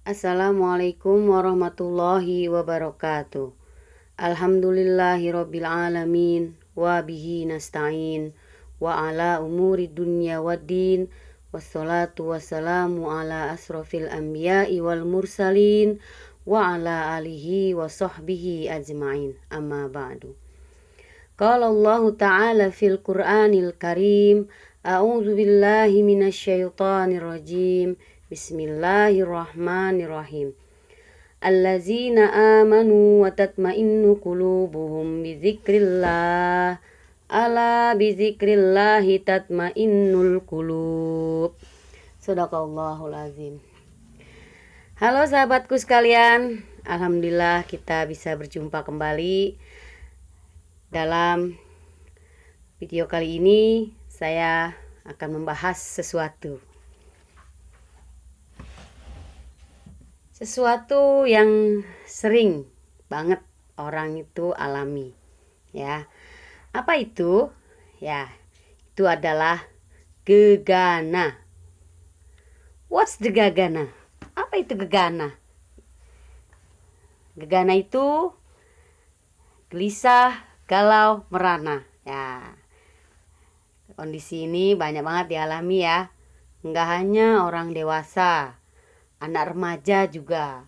Assalamualaikum warahmatullahi wabarakatuh. Alhamdulillahirabbil alamin wa bihi nasta'in wa ala umuri dunya waddin wassalatu wassalamu ala asrofil anbiya'i wal mursalin wa ala alihi wa sahbihi ajma'in, amma ba'du. Qala Allah ta'ala fil Qur'anil Karim, a'udzu billahi minasyaitonir rajim. Bismillahirrahmanirrahim. Allazina amanu wa tatma'innu qulubuhum bizikrillah. Ala bizikrillahi tatma'innul qulub. Shadaqallahul azim. Halo sahabatku sekalian, alhamdulillah kita bisa berjumpa kembali. Dalam video kali ini saya akan membahas sesuatu yang sering banget orang itu alami, ya. Apa itu? Ya, itu adalah gegana. What's the gegana? Apa itu gegana? Gegana itu gelisah, galau, merana. Ya, kondisi ini banyak banget dialami ya. Enggak hanya orang dewasa, anak remaja juga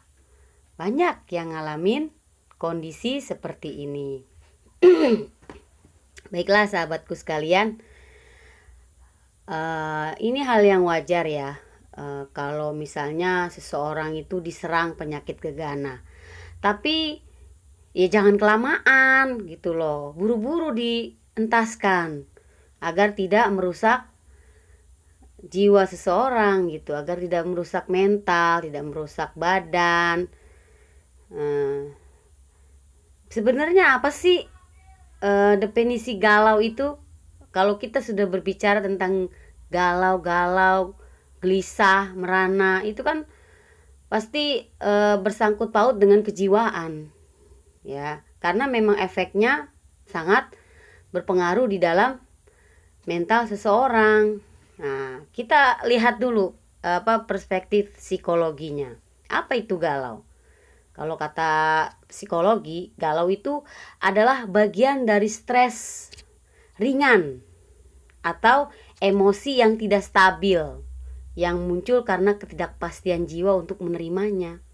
banyak yang ngalamin kondisi seperti ini. Baiklah sahabatku sekalian, ini hal yang wajar ya. Kalau misalnya seseorang itu diserang penyakit gegana, tapi ya jangan kelamaan gitu loh, buru-buru dientaskan agar tidak merusak jiwa seseorang gitu, agar tidak merusak mental, tidak merusak badan. Sebenarnya apa sih definisi galau itu? Kalau kita sudah berbicara tentang galau, gelisah, merana, itu kan pasti bersangkut paut dengan kejiwaan, ya, karena memang efeknya sangat berpengaruh di dalam mental seseorang. Nah, kita lihat dulu perspektif psikologinya. Apa itu galau? Kalau kata psikologi, galau itu adalah bagian dari stres ringan atau emosi yang tidak stabil yang muncul karena ketidakpastian jiwa untuk menerimanya.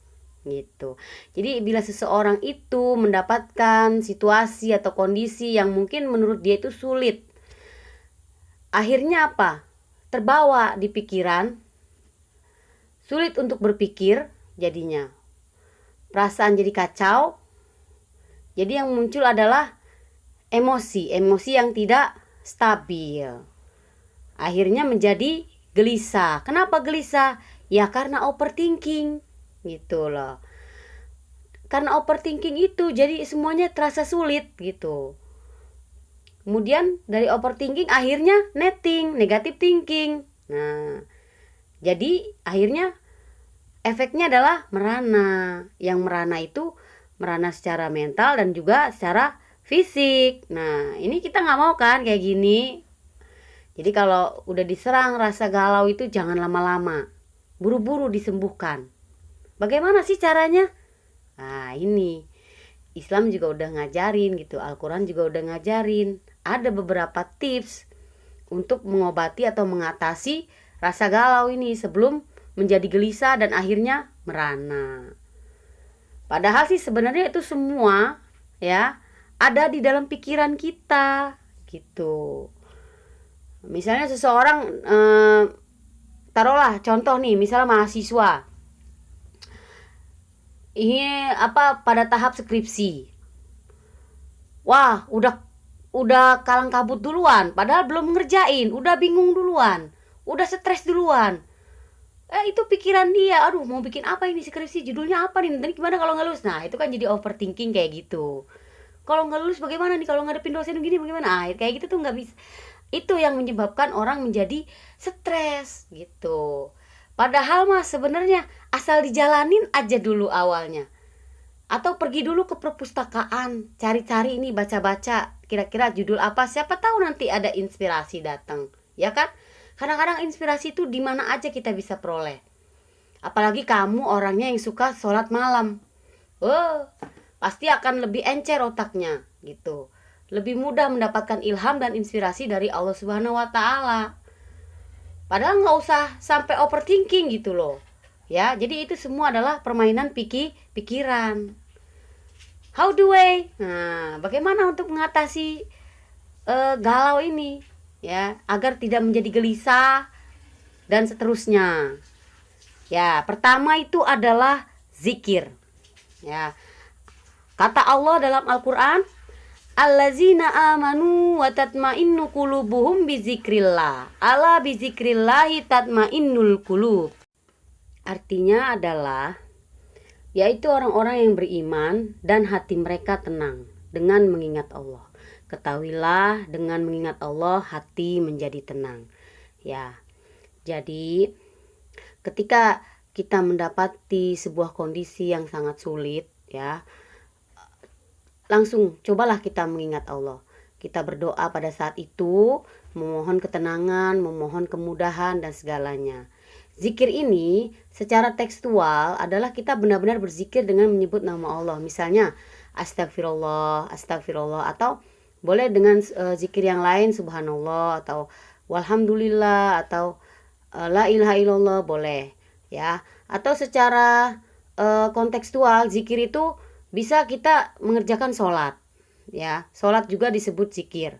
Gitu. Jadi bila seseorang itu mendapatkan situasi atau kondisi yang mungkin menurut dia itu sulit, akhirnya apa? Terbawa di pikiran, sulit untuk berpikir, jadinya perasaan jadi kacau. Jadi yang muncul adalah emosi yang tidak stabil, akhirnya menjadi gelisah. Kenapa gelisah? Ya karena overthinking gitu loh. Karena overthinking itu jadi semuanya terasa sulit gitu. Kemudian dari overthinking akhirnya negative thinking. Nah, jadi akhirnya efeknya adalah merana. Yang merana itu merana secara mental dan juga secara fisik. Nah, ini kita nggak mau kan kayak gini. Jadi kalau udah diserang rasa galau itu jangan lama-lama, buru-buru disembuhkan. Bagaimana sih caranya? Nah, ini Islam juga udah ngajarin gitu, Al-Quran juga udah ngajarin. Ada beberapa tips untuk mengobati atau mengatasi rasa galau ini sebelum menjadi gelisah dan akhirnya merana. Padahal sih sebenarnya itu semua ya ada di dalam pikiran kita gitu. Misalnya seseorang taruhlah contoh nih, misalnya mahasiswa ini pada tahap skripsi. Wah, udah kalang kabut duluan, padahal belum ngerjain, udah bingung duluan, udah stres duluan. Itu pikiran dia, aduh mau bikin apa ini skripsi, judulnya apa nih, nanti gimana kalau nggak lulus. Nah, itu kan jadi overthinking kayak gitu. Kalau nggak lulus bagaimana nih, kalau ngadepin dosen gini bagaimana. Kayak gitu tuh nggak bisa. Itu yang menyebabkan orang menjadi stres gitu. Padahal mah sebenarnya asal dijalanin aja dulu awalnya. Atau pergi dulu ke perpustakaan, cari-cari ini, baca-baca kira-kira judul apa, siapa tahu nanti ada inspirasi datang, ya kan? Kadang-kadang inspirasi itu di mana aja kita bisa peroleh. Apalagi kamu orangnya yang suka sholat malam. Oh, pasti akan lebih encer otaknya gitu. Lebih mudah mendapatkan ilham dan inspirasi dari Allah Subhanahu wa taala. Padahal nggak usah sampai overthinking gitu loh. Ya, jadi itu semua adalah permainan pikiran. How do I? Nah, bagaimana untuk mengatasi galau ini? Ya, agar tidak menjadi gelisah dan seterusnya. Ya, pertama itu adalah zikir. Ya, kata Allah dalam Al-Qur'an, allazina amanu wa tatma'innu qulubuhum bizikrillah. Ala bizikrillahi tatma'innul qulub. Artinya adalah yaitu orang-orang yang beriman dan hati mereka tenang dengan mengingat Allah. Ketahuilah dengan mengingat Allah hati menjadi tenang. Ya. Jadi ketika kita mendapati sebuah kondisi yang sangat sulit, ya, langsung cobalah kita mengingat Allah. Kita berdoa pada saat itu, memohon ketenangan, memohon kemudahan dan segalanya. Zikir ini secara tekstual adalah kita benar-benar berzikir dengan menyebut nama Allah. Misalnya astagfirullah, astagfirullah, atau boleh dengan zikir yang lain, subhanallah atau walhamdulillah atau la ilaha illallah boleh, ya. Atau secara kontekstual zikir itu bisa kita mengerjakan sholat, ya. Sholat juga disebut zikir.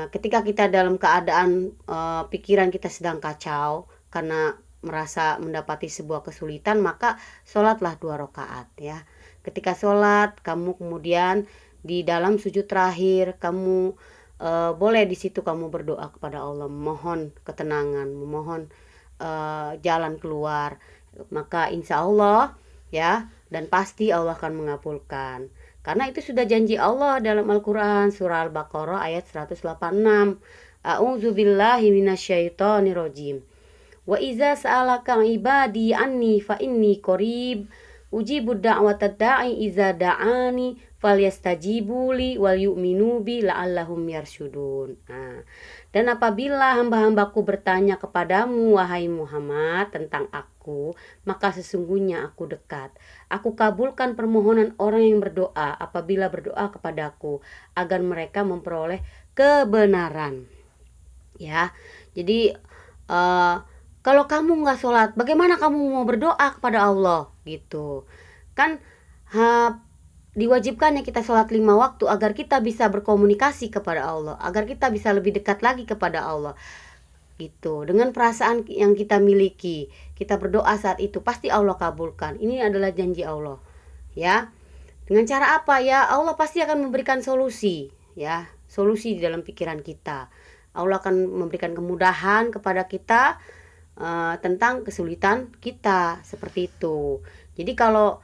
Ketika kita dalam keadaan pikiran kita sedang kacau karena merasa mendapati sebuah kesulitan, maka sholatlah 2 rakaat, ya. Ketika sholat kamu kemudian di dalam sujud terakhir kamu boleh di situ kamu berdoa kepada Allah, memohon ketenangan, memohon jalan keluar, maka insya Allah, ya, dan pasti Allah akan mengabulkan. Karena itu sudah janji Allah dalam Al-Quran, surah Al-Baqarah ayat 186. A'udzubillahi minasyaitonirrajim. Wa iza sa'alaka ibadi anni fa inni qarib ujibu da'watad da'i iza da'ani falyastajibuli wal yu'minu bi la'allahum yarsyudun. Dan apabila hamba-hambaku bertanya kepadamu wahai Muhammad tentang aku, maka sesungguhnya aku dekat. Aku kabulkan permohonan orang yang berdoa apabila berdoa kepadaku agar mereka memperoleh kebenaran. Ya, jadi kalau kamu nggak sholat, bagaimana kamu mau berdoa kepada Allah gitu? Kan diwajibkannya kita sholat 5 waktu agar kita bisa berkomunikasi kepada Allah, agar kita bisa lebih dekat lagi kepada Allah gitu. Dengan perasaan yang kita miliki, kita berdoa saat itu pasti Allah kabulkan. Ini adalah janji Allah, ya. Dengan cara apa? Ya, Allah pasti akan memberikan solusi, ya, solusi di dalam pikiran kita. Allah akan memberikan kemudahan kepada kita tentang kesulitan kita, seperti itu. Jadi kalau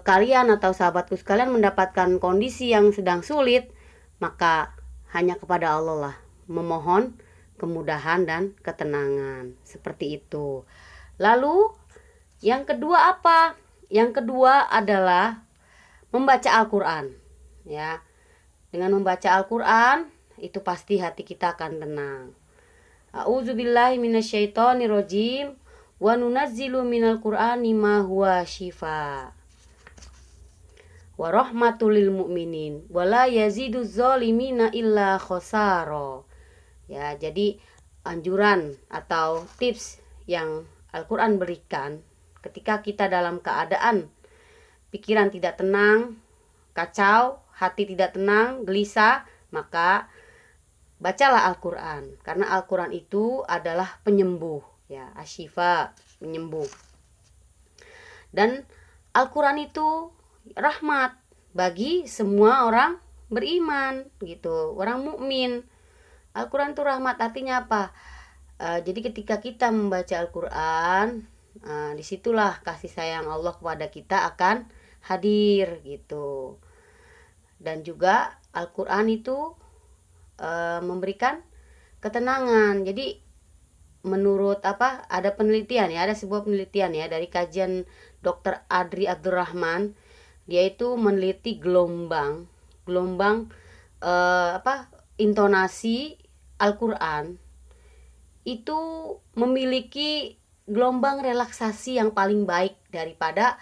kalian atau sahabatku sekalian mendapatkan kondisi yang sedang sulit, maka hanya kepada Allah lah memohon kemudahan dan ketenangan, seperti itu. Lalu yang kedua apa? Yang kedua adalah membaca Al-Quran, ya. Dengan membaca Al-Quran itu pasti hati kita akan tenang. A'udzubillahi minasyaitonirrajim wa nunazzilu minal qur'ani ma huwa syifa wa rahmatul lil mu'minin wa la yaziduz zalimina illa khosara. Ya, jadi anjuran atau tips yang Al-Quran berikan ketika kita dalam keadaan pikiran tidak tenang, kacau, hati tidak tenang, gelisah, maka bacalah Al-Quran. Karena Al-Quran itu adalah penyembuh, ya, asyifa, penyembuh. Dan Al-Quran itu rahmat bagi semua orang beriman gitu, orang mukmin. Al-Quran itu rahmat, artinya apa? Jadi ketika kita membaca Al-Quran, disitulah kasih sayang Allah kepada kita akan hadir gitu. Dan juga Al-Quran itu memberikan ketenangan. Jadi menurut ada penelitian, ya, ada sebuah penelitian, ya, dari kajian Dr. Adri Abdurrahman. Dia itu meneliti gelombang intonasi Al-Quran itu memiliki gelombang relaksasi yang paling baik daripada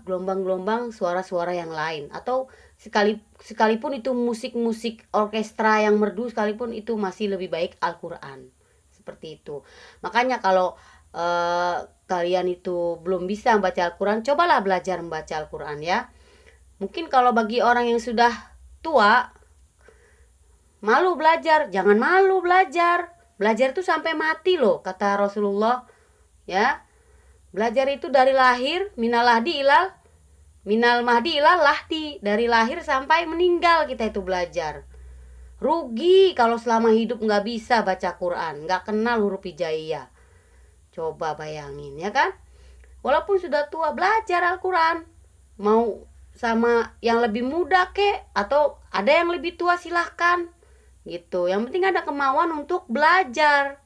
gelombang-gelombang suara-suara yang lain, atau sekalipun itu musik-musik orkestra yang merdu sekalipun, itu masih lebih baik Al-Qur'an. Seperti itu. Makanya kalau kalian itu belum bisa membaca Al-Qur'an, cobalah belajar membaca Al-Qur'an ya. Mungkin kalau bagi orang yang sudah tua malu belajar, jangan malu belajar. Belajar itu sampai mati loh, kata Rasulullah ya. Belajar itu dari lahir, minal mahdi ilal lahdi, dari lahir sampai meninggal kita itu belajar. Rugi kalau selama hidup nggak bisa baca Quran, nggak kenal huruf hijaiyah. Coba bayangin ya kan. Walaupun sudah tua, belajar Al-Quran. Mau sama yang lebih muda kek, atau ada yang lebih tua, silahkan gitu. Yang penting ada kemauan untuk belajar.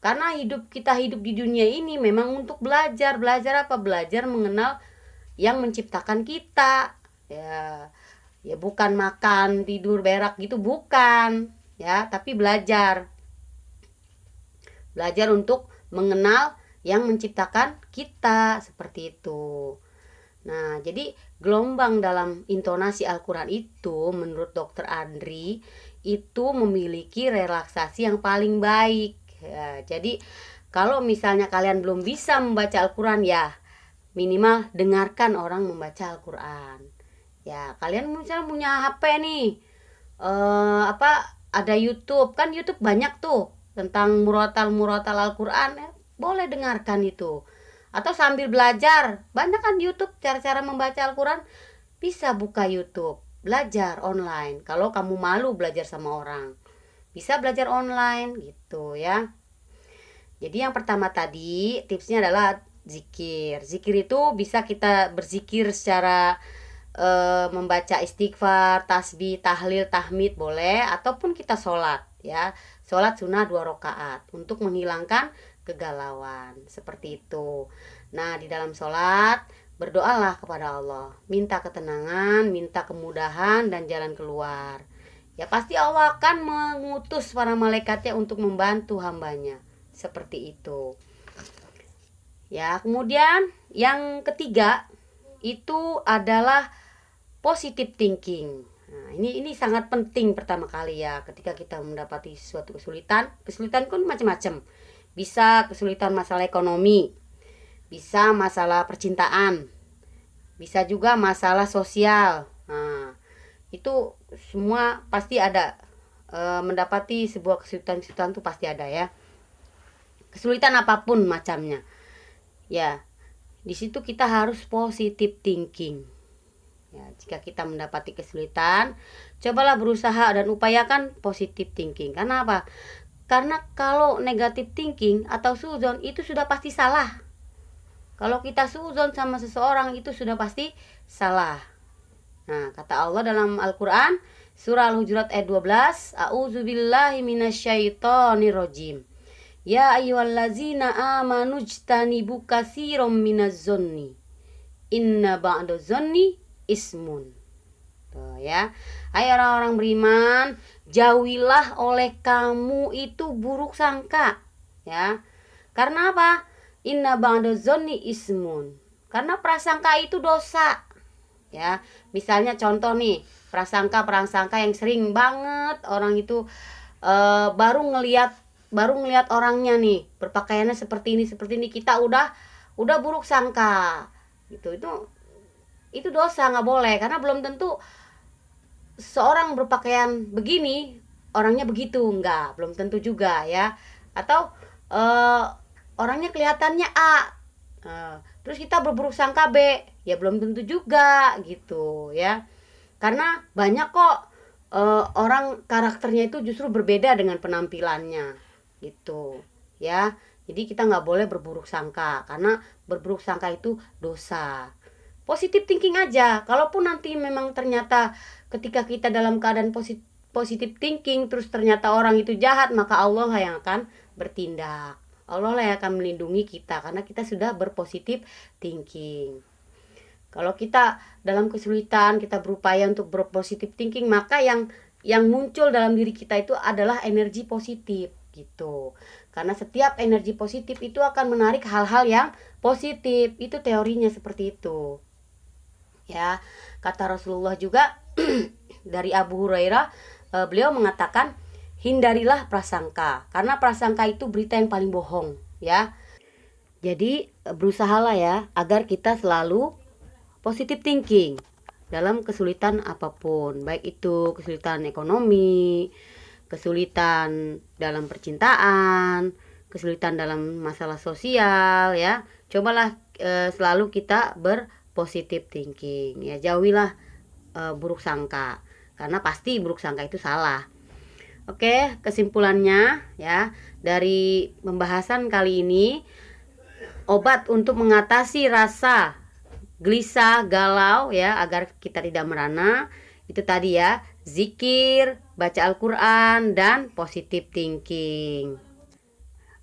Karena kita hidup di dunia ini memang untuk belajar. Belajar apa? Belajar mengenal yang menciptakan kita. Ya bukan makan, tidur, berak gitu, bukan. Ya, tapi belajar. Belajar untuk mengenal yang menciptakan kita, seperti itu. Nah, jadi gelombang dalam intonasi Al-Quran itu menurut Dr. Andri itu memiliki relaksasi yang paling baik. Ya, jadi kalau misalnya kalian belum bisa membaca Al-Quran, ya minimal dengarkan orang membaca Al-Quran. Ya, kalian misalnya punya HP nih, ada YouTube, kan YouTube banyak tuh tentang murotal Al-Quran, ya, boleh dengarkan itu. Atau sambil belajar, banyak kan YouTube cara-cara membaca Al-Quran, bisa buka YouTube, belajar online. Kalau kamu malu belajar sama orang, bisa belajar online gitu ya. Jadi yang pertama tadi tipsnya adalah zikir. Zikir itu bisa kita berzikir secara membaca istighfar, tasbih, tahlil, tahmid boleh, ataupun kita sholat ya. Sholat sunnah 2 rakaat untuk menghilangkan kegalauan, seperti itu. Nah, di dalam sholat berdoalah kepada Allah, minta ketenangan, minta kemudahan dan jalan keluar. Ya pasti Allah akan mengutus para malaikatnya untuk membantu hambanya, seperti itu. Ya, kemudian yang ketiga itu adalah positive thinking. Nah, ini sangat penting pertama kali ya, ketika kita mendapati suatu kesulitan. Kesulitan pun macam-macam. Bisa kesulitan masalah ekonomi, bisa masalah percintaan, bisa juga masalah sosial. Nah, itu semua pasti ada. Mendapati sebuah kesulitan itu pasti ada ya. Kesulitan apapun macamnya. Ya, di situ kita harus positive thinking. Ya, jika kita mendapati kesulitan, cobalah berusaha dan upayakan positive thinking. Karena apa? Karena kalau negative thinking atau suudzon itu sudah pasti salah. Kalau kita suudzon sama seseorang itu sudah pasti salah. Nah, kata Allah dalam Al-Quran, surah Al-Hujurat ayat 12, A'udzubillahi minasyaitonirrojim. Ya ayyuhallazina amanu jtanibu katsiran minaz-zonni. Inna ba'daz-zonni ismun. Tuh ya. Hai orang-orang beriman, jauhilah oleh kamu itu buruk sangka, ya. Karena apa? Inna ba'daz-zonni ismun. Karena prasangka itu dosa. Ya. Misalnya contoh nih, prasangka yang sering banget orang itu baru ngelihat orangnya nih berpakaiannya seperti ini, kita udah buruk sangka gitu. Itu dosa, nggak boleh, karena belum tentu seorang berpakaian begini orangnya begitu, belum tentu juga ya. Atau orangnya kelihatannya A, terus kita berburuk sangka B, ya belum tentu juga gitu ya. Karena banyak kok orang karakternya itu justru berbeda dengan penampilannya gitu ya. Jadi kita nggak boleh berburuk sangka, karena berburuk sangka itu dosa. Positive thinking aja. Kalaupun nanti memang ternyata ketika kita dalam keadaan positive thinking terus ternyata orang itu jahat, maka Allah lah yang akan bertindak. Allah lah yang akan melindungi kita karena kita sudah berpositive thinking. Kalau kita dalam kesulitan, kita berupaya untuk berpositive thinking, maka yang muncul dalam diri kita itu adalah energi positif. gitu. Karena setiap energi positif itu akan menarik hal-hal yang positif. Itu teorinya seperti itu. Ya, kata Rasulullah juga dari Abu Hurairah, beliau mengatakan hindarilah prasangka karena prasangka itu berita yang paling bohong, ya. Jadi berusahalah ya agar kita selalu positive thinking dalam kesulitan apapun, baik itu kesulitan ekonomi, kesulitan dalam percintaan, kesulitan dalam masalah sosial, ya. Cobalah selalu kita berpositive thinking, ya. Jauhilah buruk sangka karena pasti buruk sangka itu salah. Oke, kesimpulannya ya dari pembahasan kali ini, obat untuk mengatasi rasa gelisah, galau ya agar kita tidak merana itu tadi ya, zikir, baca Al-Qur'an dan positive thinking.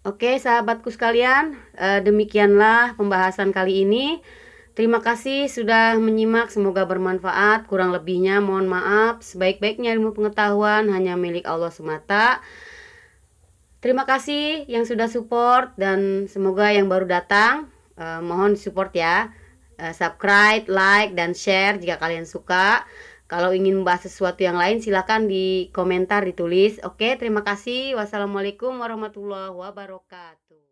Oke, sahabatku sekalian, demikianlah pembahasan kali ini. Terima kasih sudah menyimak, semoga bermanfaat. Kurang lebihnya mohon maaf. Sebaik-baiknya ilmu pengetahuan hanya milik Allah semata. Terima kasih yang sudah support dan semoga yang baru datang mohon support ya. Subscribe, like, dan share jika kalian suka. Kalau ingin membahas sesuatu yang lain silakan di komentar ditulis. Oke, terima kasih. Wassalamualaikum warahmatullahi wabarakatuh.